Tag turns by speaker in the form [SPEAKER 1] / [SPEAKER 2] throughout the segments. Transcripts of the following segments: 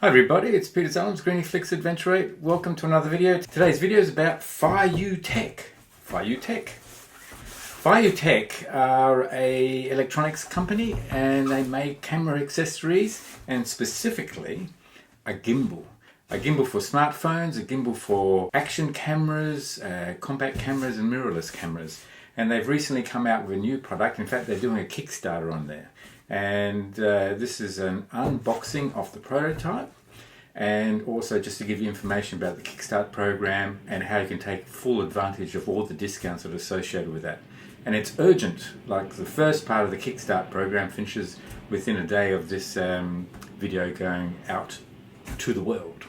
[SPEAKER 1] Hi everybody, it's Peter Zellums, Griniflix Adventure 8. Welcome to another video. Today's video is about FeijuTech. FeijuTech are a electronics company and they make camera accessories and specifically a gimbal. A gimbal for smartphones, a gimbal for action cameras, compact cameras and mirrorless cameras. And they've recently come out with a new product. In fact, they're doing a Kickstarter on there. And this is an unboxing of the prototype, and also just to give you information about the Kickstart program and how you can take full advantage of all the discounts that are associated with that. And it's urgent, like the first part of the Kickstart program finishes within a day of this video going out to the world.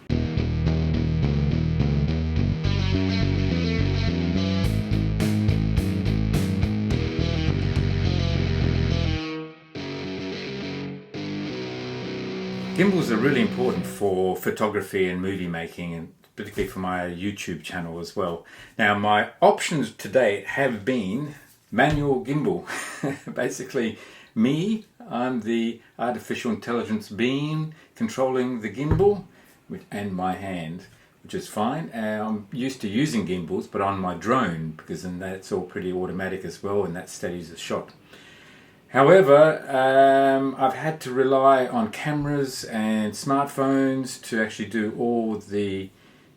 [SPEAKER 1] Gimbals are really important for photography and movie making, and particularly for my YouTube channel as well. Now, my options to date have been manual gimbal. Basically, I'm the artificial intelligence being controlling the gimbal and my hand, which is fine. I'm used to using gimbals, but on my drone, because then that's all pretty automatic as well, and that steadies the shot. However, I've had to rely on cameras and smartphones to actually do all the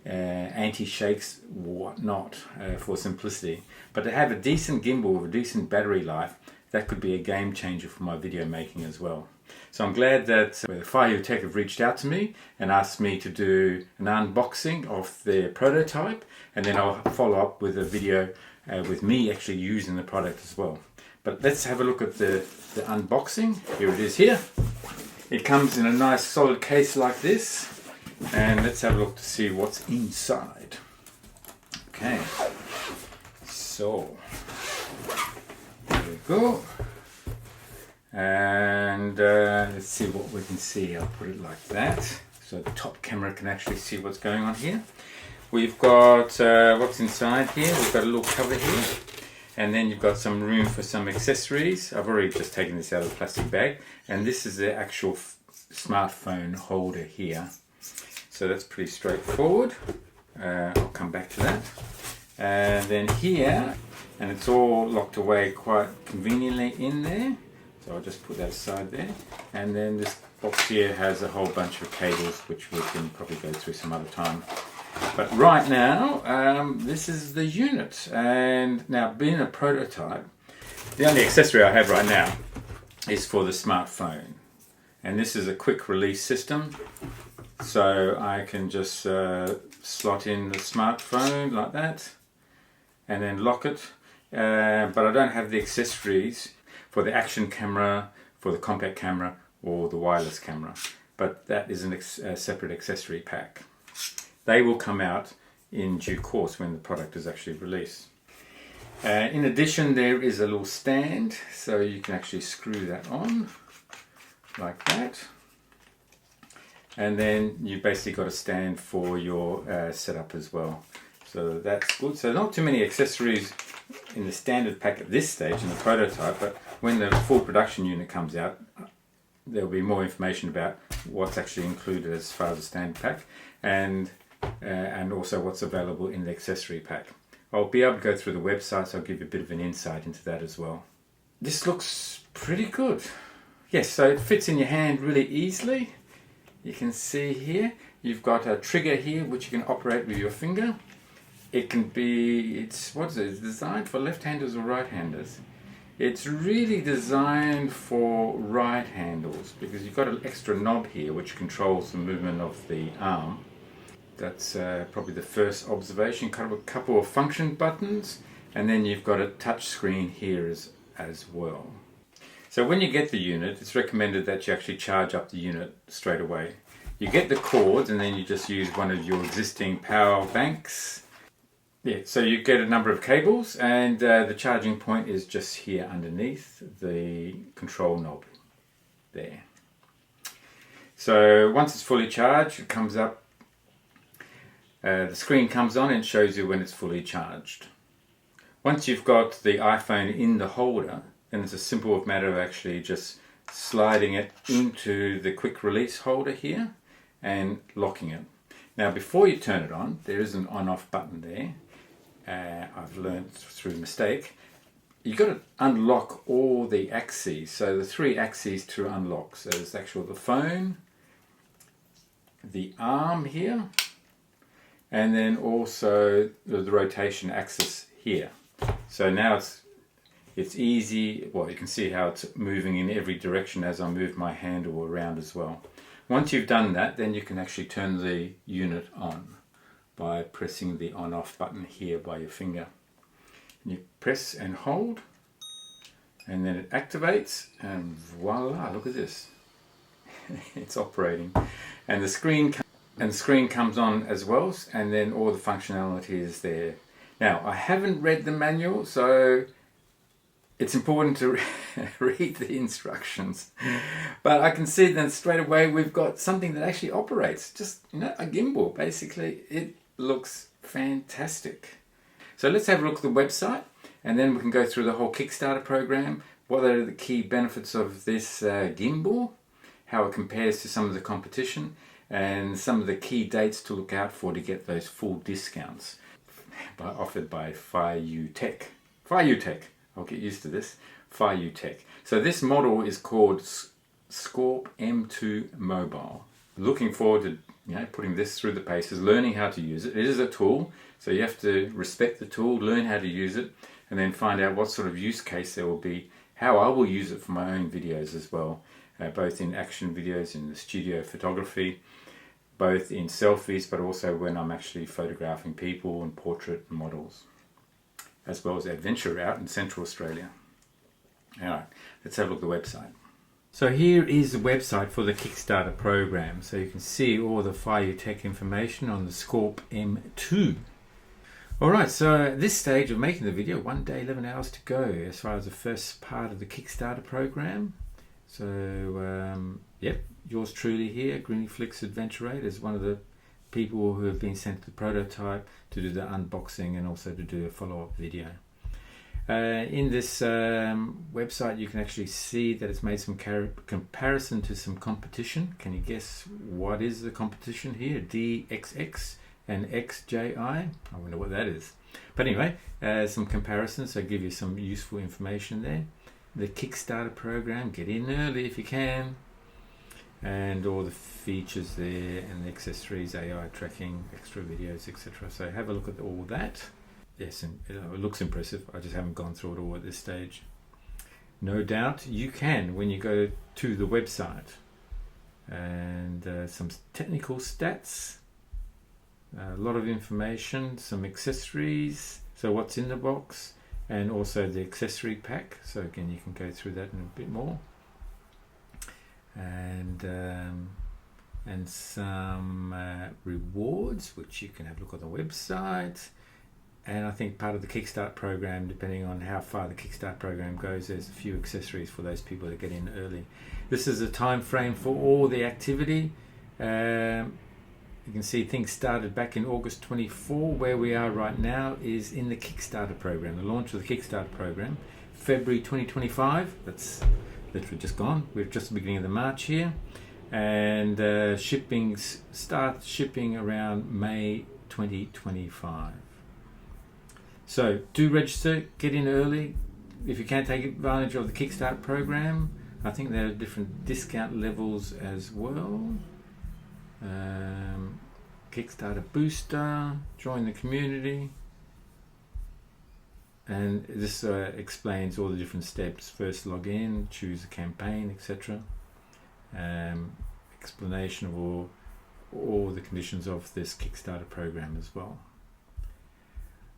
[SPEAKER 1] anti-shakes, whatnot, for simplicity. But to have a decent gimbal with a decent battery life, that could be a game changer for my video making as well. So I'm glad that FeijuTech have reached out to me and asked me to do an unboxing of their prototype, and then I'll follow up with a video with me actually using the product as well. But let's have a look at the unboxing. Here it is here. It comes in a nice solid case like this. And let's have a look to see what's inside. Okay. So, there we go. And let's see what we can see. I'll put it like that, so the top camera can actually see what's going on here. We've got what's inside here. We've got a little cover here. And then you've got some room for some accessories. I've already just taken this out of the plastic bag. And this is the actual smartphone holder here. So that's pretty straightforward. I'll come back to that. And then here, and it's all locked away quite conveniently in there. So I'll just put that aside there. And then this box here has a whole bunch of cables, which we can probably go through some other time. But right now, this is the unit, and now being a prototype, the only accessory I have right now is for the smartphone, and this is a quick release system, so I can just slot in the smartphone like that and then lock it, but I don't have the accessories for the action camera, for the compact camera or the wireless camera, but that is a separate accessory pack. They will come out in due course when the product is actually released. In addition, there is a little stand, so you can actually screw that on like that. And then you've basically got a stand for your setup as well. So that's good. So not too many accessories in the standard pack at this stage in the prototype, but when the full production unit comes out, there'll be more information about what's actually included as far as the standard pack, and also what's available in the accessory pack. I'll be able to go through the website, so I'll give you a bit of an insight into that as well. This looks pretty good. Yes, so it fits in your hand really easily. You can see here, you've got a trigger here which you can operate with your finger. It can be, it's designed for left-handers or right-handers. It's really designed for right-handers because you've got an extra knob here which controls the movement of the arm. That's probably the first observation. Kind of a couple of function buttons, and then you've got a touch screen here as well. So when you get the unit, it's recommended that you actually charge up the unit straight away. You get the cords and then you just use one of your existing power banks. Yeah, so you get a number of cables, and the charging point is just here underneath the control knob there. So once it's fully charged, it comes up. The screen comes on and shows you when it's fully charged. Once you've got the iPhone in the holder, then it's a simple matter of actually just sliding it into the quick release holder here, and locking it. Now before you turn it on, there is an on-off button there. I've learned through mistake. You've got to unlock all the axes. So the 3 axes to unlock. So there's actually the phone, the arm here, and then also the rotation axis here. So now it's easy. Well, you can see how it's moving in every direction as I move my handle around as well. Once you've done that, then you can actually turn the unit on by pressing the on-off button here by your finger. And you press and hold, and then it activates, and voila, look at this. It's operating. And the screen comes on as well, and then all the functionality is there. Now, I haven't read the manual, so it's important to read the instructions. But I can see that straight away we've got something that actually operates. Just, you know, a gimbal, basically. It looks fantastic. So let's have a look at the website, and then we can go through the whole Kickstarter program. What are the key benefits of this gimbal? How it compares to some of the competition, and some of the key dates to look out for to get those full discounts offered by FeijuTech. FeijuTech, I'll get used to this. FeijuTech. So this model is called Scorp M2 Mobile. Looking forward to putting this through the paces, learning how to use it. It is a tool, so you have to respect the tool, learn how to use it, and then find out what sort of use case there will be, how I will use it for my own videos as well, both in action videos, in the studio photography, both in selfies, but also when I'm actually photographing people and portrait models, as well as adventure out in Central Australia. Alright, let's have a look at the website. So here is the website for the Kickstarter program. So you can see all the FeijuTech information on the Scorp M2. Alright, so at this stage of making the video, 1 day, 11 hours to go as far as the first part of the Kickstarter program. So, yep, yours truly here, Griniflix Adventure 8, is one of the people who have been sent the prototype to do the unboxing and also to do a follow-up video. In this website you can actually see that it's made some comparison to some competition. Can you guess what is the competition here? DXX and XJI. I wonder what that is. But anyway, some comparisons, so give you some useful information there. The Kickstarter program, get in early if you can, and all the features there and the accessories, AI tracking, extra videos, etc. So have a look at all that. Yes, and it looks impressive. I just haven't gone through it all at this stage. No doubt you can when you go to the website. And some technical stats, a lot of information, some accessories, so what's in the box, and also the accessory pack. So again, you can go through that in a bit more. And some rewards, which you can have a look on the website. And I think part of the Kickstart program, depending on how far the Kickstart program goes, there's a few accessories for those people that get in early. This is a time frame for all the activity. You can see things started back in August 24. Where we are right now is in the Kickstarter program, the launch of the Kickstarter program, February 2025. That's literally just gone. We're just the beginning of the March here, and start shipping around May 2025. So do register, get in early. If you can, take advantage of the Kickstart program. I think there are different discount levels as well. Kickstarter booster, join the community, and this explains all the different steps. First log in, choose a campaign, etc. Explanation of all the conditions of this Kickstarter program as well.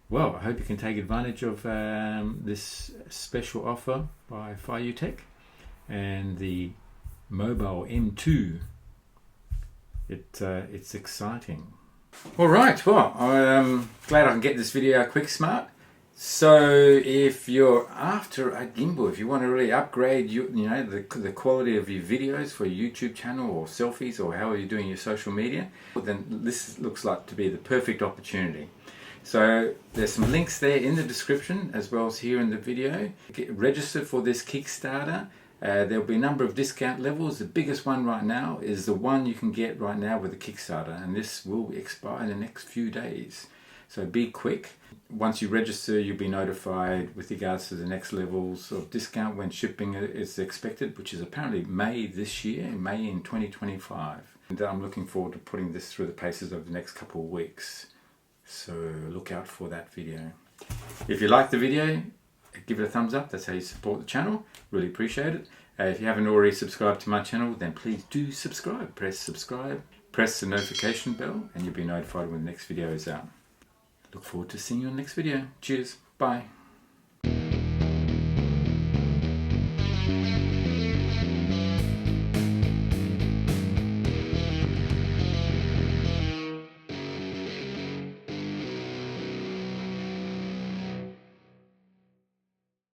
[SPEAKER 1] Well, I hope you can take advantage of this special offer by FeijuTech and the Mobile M2. It's exciting. All right, well, I'm glad I can get this video out quick smart. So if you're after a gimbal, if you want to really upgrade the quality of your videos for your YouTube channel or selfies or however you're doing your social media, then this looks like to be the perfect opportunity. So there's some links there in the description as well as here in the video. Get registered for this Kickstarter. There'll be a number of discount levels. The biggest one right now is the one you can get right now with the Kickstarter, and this will expire in the next few days. So be quick. Once you register, you'll be notified with regards to the next levels of discount when shipping is expected, which is apparently May this year, May in 2025. And I'm looking forward to putting this through the paces over the next couple of weeks. So look out for that video. If you like the video, give it a thumbs up. That's how you support the channel. Really appreciate it. If you haven't already subscribed to my channel, then please do subscribe. Press subscribe, press the notification bell, and you'll be notified when the next video is out. Look forward to seeing you in the next video. Cheers. Bye.